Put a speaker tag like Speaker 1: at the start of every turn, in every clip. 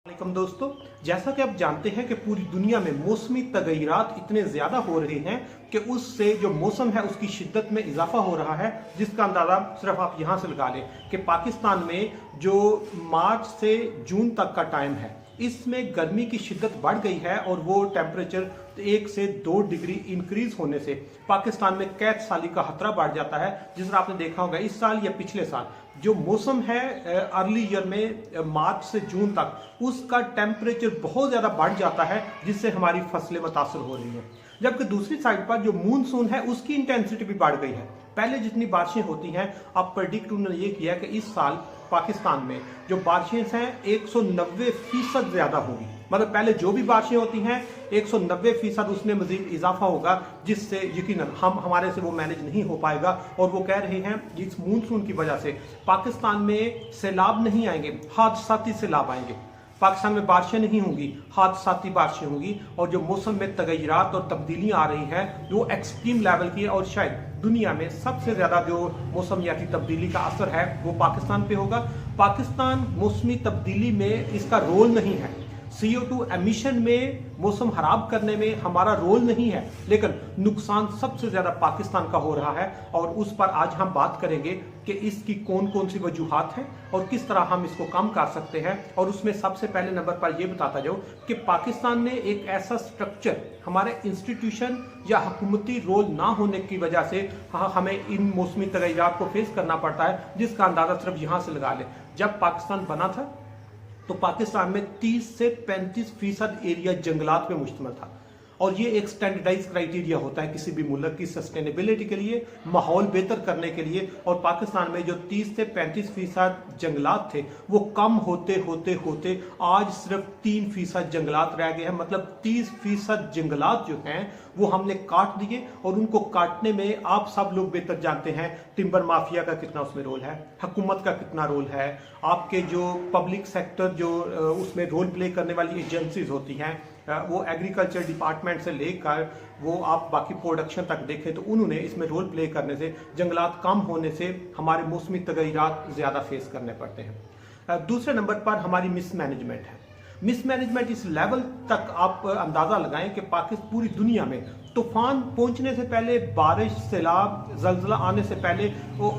Speaker 1: वालेकुम दोस्तों, जैसा कि आप जानते हैं कि पूरी दुनिया में मौसमी तगय्युरात इतने ज़्यादा हो रहे हैं कि उससे जो मौसम है उसकी शिद्दत में इजाफा हो रहा है, जिसका अंदाज़ा सिर्फ आप यहाँ से लगा लें कि पाकिस्तान में जो मार्च से जून तक का टाइम है इसमें गर्मी की शिद्दत बढ़ गई है और वो टेम्परेचर 1 से 2 डिग्री इंक्रीज होने से पाकिस्तान में कैद साली का खतरा बढ़ जाता है। जिस तरह आपने देखा होगा इस साल या पिछले साल जो मौसम है अर्ली ईयर में मार्च से जून तक उसका टेम्परेचर बहुत ज़्यादा बढ़ जाता है, जिससे हमारी फसलें मुतासर हो रही हैं। जबकि दूसरी साइड पर जो मूनसून है उसकी इंटेंसिटी भी बढ़ गई है। पहले जितनी बारिशें होती हैं, अब प्रेडिक्ट उन्होंने ये किया कि इस साल पाकिस्तान में जो बारिशें हैं 190% ज़्यादा होगी। मतलब पहले जो भी बारिशें होती हैं 190% उसमें मजीद इजाफा होगा, जिससे यकीनन हमारे से वो मैनेज नहीं हो पाएगा। और वो कह रहे हैं इस मूनसून की वजह से पाकिस्तान में सैलाब नहीं आएंगे, हादसाती सैलाब आएंगे। पाकिस्तान में बारिशें नहीं होंगी, हादसाती बारिशें होंगी। और जो मौसम में तगय्युरात और तब्दीलियां आ रही हैं वो एक्सट्रीम लेवल की है और शायद दुनिया में सबसे ज़्यादा जो मौसमियाती तब्दीली का असर है वो पाकिस्तान पे होगा। पाकिस्तान मौसमी तब्दीली में इसका रोल नहीं है, CO2 एमिशन में मौसम खराब करने में हमारा रोल नहीं है, लेकिन नुकसान सबसे ज़्यादा पाकिस्तान का हो रहा है। और उस पर आज हम बात करेंगे कि इसकी कौन कौन सी वजूहात हैं और किस तरह हम इसको कम कर सकते हैं। और उसमें सबसे पहले नंबर पर यह बताता जाऊँ कि पाकिस्तान ने एक ऐसा स्ट्रक्चर, हमारे इंस्टीट्यूशन या हुकूमती रोल ना होने की वजह से हमें इन मौसमी तगय्युरात को फेस करना पड़ता है, जिसका अंदाज़ा सिर्फ यहाँ से लगा लें। जब पाकिस्तान बना था तो पाकिस्तान में 30 से 35% एरिया जंगलात पे मुश्तमिल था। और ये एक स्टैंडर्डाइज क्राइटेरिया होता है किसी भी मुल्क की सस्टेनेबिलिटी के लिए, माहौल बेहतर करने के लिए। और पाकिस्तान में जो 30 से 35% जंगलात थे वो कम होते होते होते आज सिर्फ 3% जंगलात रह गए हैं। मतलब 30% जंगलात जो हैं वो हमने काट दिए। और उनको काटने में आप सब लोग बेहतर जानते हैं टिम्बर माफिया का कितना उसमें रोल है, हुकूमत का कितना रोल है, आपके जो पब्लिक सेक्टर जो उसमें रोल प्ले करने वाली एजेंसीज होती हैं, वो एग्रीकल्चर डिपार्टमेंट से लेकर वो आप बाकी प्रोडक्शन तक देखें तो उन्होंने इसमें रोल प्ले करने से जंगलात कम होने से हमारे मौसमी तगय्युरात ज़्यादा फेस करने पड़ते हैं। दूसरे नंबर पर हमारी मिसमैनेजमेंट है। मिसमैनेजमेंट इस लेवल तक आप अंदाज़ा लगाएं कि पाकिस्तान पूरी दुनिया में तूफान पहुंचने से पहले, बारिश, सैलाब, जलजला आने से पहले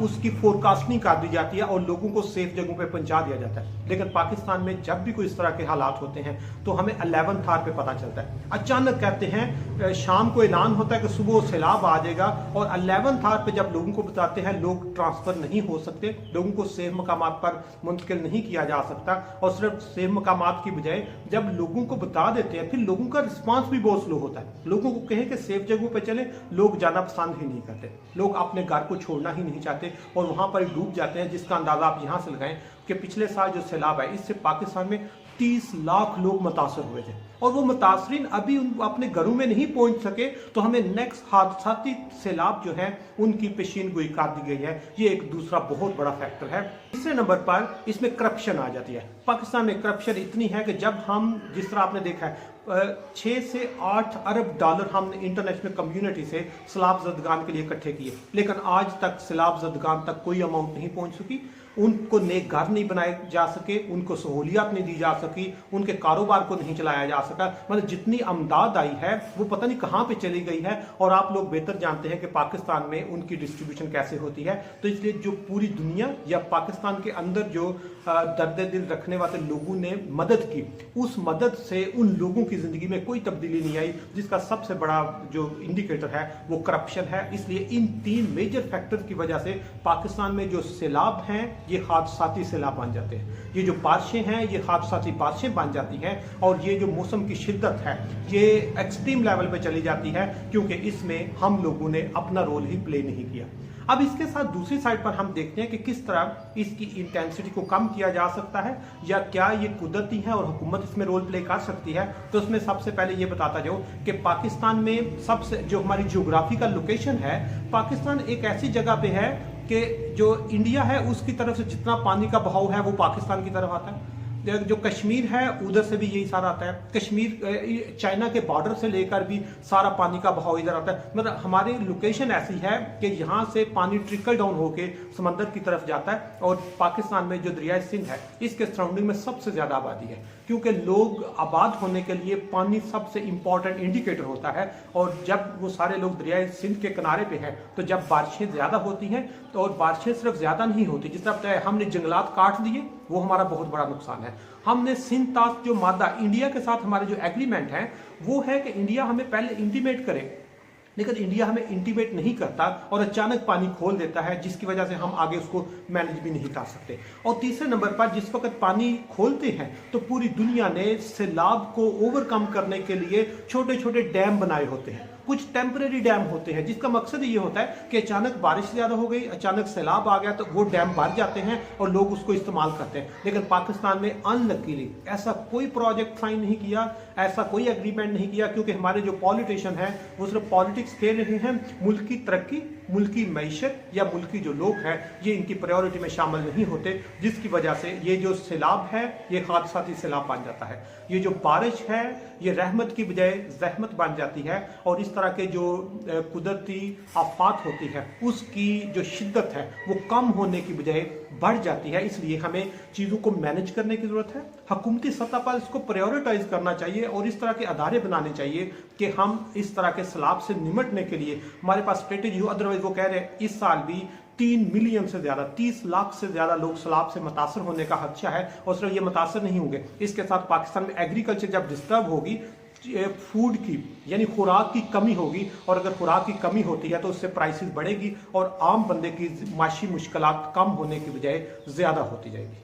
Speaker 1: उसकी फोरकास्टिंग कर दी जाती है और लोगों को सेफ जगहों पे पहुंचा दिया जाता है। लेकिन पाकिस्तान में जब भी कोई इस तरह के हालात होते हैं तो हमें 11th आवर पे पता चलता है। अचानक कहते हैं शाम को ऐलान होता है कि सुबह सैलाब आ जाएगा और 11th आवर पे जब लोगों को बताते हैं लोग ट्रांसफर नहीं हो सकते, लोगों को सेफ मकामात पर मुंतकिल नहीं किया जा सकता। और सिर्फ सेफ मकामात की बजाय जब लोगों को बता देते हैं फिर लोगों का रिस्पॉन्स भी बहुत स्लो होता है। लोगों को कहें कि सेफ जगहों पे चले, लोग जाना पसंद ही नहीं करते, लोग अपने घर को छोड़ना ही नहीं चाहते और वहां पर डूब जाते हैं। जिसका अंदाजा आप यहां से लगाएं कि पिछले साल जो सैलाब है इससे पाकिस्तान में 30 लाख लोग मुतासर हुए थे और वो मुतासरीन अभी अपने घरों में नहीं पहुंच सके, तो हमें नेक्स्ट हादसाती सैलाब जो है उनकी पेशीन गोई कर दी गई है। ये एक दूसरा बहुत बड़ा फैक्टर है। तीसरे नंबर पर इसमें करप्शन आ जाती है। पाकिस्तान में करप्शन इतनी है कि जब हम, जिस तरह आपने देखा है 6 से 8 अरब डॉलर हमने इंटरनेशनल कम्युनिटी से सैलाब ज़दगान के लिए इकट्ठे किए, लेकिन आज तक सैलाब ज़दगान तक कोई अमाउंट नहीं पहुंच सकी। उनको नए घर नहीं बनाए जा सके, उनको सहूलियत नहीं दी जा सकी, उनके कारोबार को नहीं चलाया जा सका। मतलब जितनी अमदाद आई है वो पता नहीं कहाँ पे चली गई है। और आप लोग बेहतर जानते हैं कि पाकिस्तान में उनकी डिस्ट्रीब्यूशन कैसे होती है। तो इसलिए जो पूरी दुनिया या पाकिस्तान के अंदर जो दर्द दिल रखने वाले लोगों ने मदद की, उस मदद से उन लोगों की जिंदगी में कोई तब्दीली नहीं आई, जिसका सबसे बड़ा जो इंडिकेटर है वो करप्शन है। इसलिए इन 3 मेजर फैक्टर की वजह से पाकिस्तान में जो सैलाब हैं ये हादसाती सैलाब बन जाते हैं, ये जो बारिशें हैं ये हादसाती बारिशें बन जाती हैं। और ये जो मौसम की शिद्दत है ये एक्सट्रीम लेवल पे चली जाती है, क्योंकि इसमें हम लोगों ने अपना रोल ही प्ले नहीं किया। अब इसके साथ दूसरी साइड पर हम देखते हैं कि किस तरह इसकी इंटेंसिटी को कम किया जा सकता है या क्या ये कुदरती है और हुकूमत इसमें रोल प्ले कर सकती है। तो उसमें सबसे पहले ये बताता जाऊँ कि पाकिस्तान में सबसे जो हमारी ज्योग्राफिकल लोकेशन है, पाकिस्तान एक ऐसी जगह पे है कि जो इंडिया है उसकी तरफ से जितना पानी का बहाव है वो पाकिस्तान की तरफ आता है। जो कश्मीर है उधर से भी यही सारा आता है। कश्मीर चाइना के बॉर्डर से लेकर भी सारा पानी का बहाव इधर आता है। मतलब हमारी लोकेशन ऐसी है कि यहाँ से पानी ट्रिकल डाउन होके समंदर की तरफ जाता है, और पाकिस्तान में जो दरियाए सिंध है इसके सराउंडिंग में सबसे ज्यादा आबादी है, क्योंकि लोग आबाद होने के लिए पानी सबसे इंपॉर्टेंट इंडिकेटर होता है। और जब वो सारे लोग दरियाए सिंध के किनारे पे हैं, तो जब बारिशें ज्यादा होती हैं, तो और बारिशें सिर्फ ज्यादा नहीं होती, जिस तरह हमने जंगलात काट दिए वो हमारा बहुत बड़ा नुकसान है। हमने सिंध ताक जो मादा इंडिया के साथ हमारे जो एग्रीमेंट है वो है कि इंडिया हमें पहले इंटीमेट करे, लेकिन इंडिया हमें इंटीमेट नहीं करता और अचानक पानी खोल देता है, जिसकी वजह से हम आगे उसको मैनेज भी नहीं कर सकते। और तीसरे नंबर पर जिस वक्त पानी खोलते हैं तो पूरी दुनिया ने सैलाब को ओवरकम करने के लिए छोटे छोटे डैम बनाए होते हैं। कुछ टेम्परेरी डैम होते हैं जिसका मकसद ये होता है कि अचानक बारिश ज्यादा हो गई, अचानक सैलाब आ गया, तो वो डैम भर जाते हैं और लोग उसको इस्तेमाल करते हैं। लेकिन पाकिस्तान ने अनलकीली ऐसा कोई प्रोजेक्ट साइन नहीं किया, ऐसा कोई एग्रीमेंट नहीं किया, क्योंकि हमारे जो पॉलिटिशियन हैं वो सिर्फ पॉलिटिक्स खेल रहे हैं। मुल्क की तरक्की, मुल्क की मैशत या मुल्क की जो लोग हैं ये इनकी प्रायोरिटी में शामिल नहीं होते, जिसकी वजह से ये जो सैलाब है ये हादसाती सैलाब बन जाता है। ये जो बारिश है ये रहमत की बजाय जहमत बन जाती है, और इस तरह के जो कुदरती आफात होती है उसकी जो शिद्दत है वो कम होने की बजाय बढ़ जाती है। इसलिए हमें चीज़ों को मैनेज करने की जरूरत है, हुकूमती सतह पर इसको प्रायोरिटाइज करना चाहिए और इस तरह के अदारे बनाने चाहिए कि हम इस तरह के सैलाब से निमटने के लिए हमारे पास स्ट्रेटेजी हो। अदरवाइज वो कह रहे हैं इस साल भी 3 मिलियन से ज्यादा, 30 लाख से ज्यादा लोग सैलाब से मुतासर होने का खदशा है, और सिर्फ ये मुतासर नहीं होंगे, इसके साथ पाकिस्तान में एग्रीकल्चर जब डिस्टर्ब होगी, फूड की यानी खुराक की कमी होगी, और अगर खुराक की कमी होती है तो उससे प्राइसेस बढ़ेगी और आम बंदे की माशी मुश्किलात कम होने की बजाय ज्यादा होती जाएगी।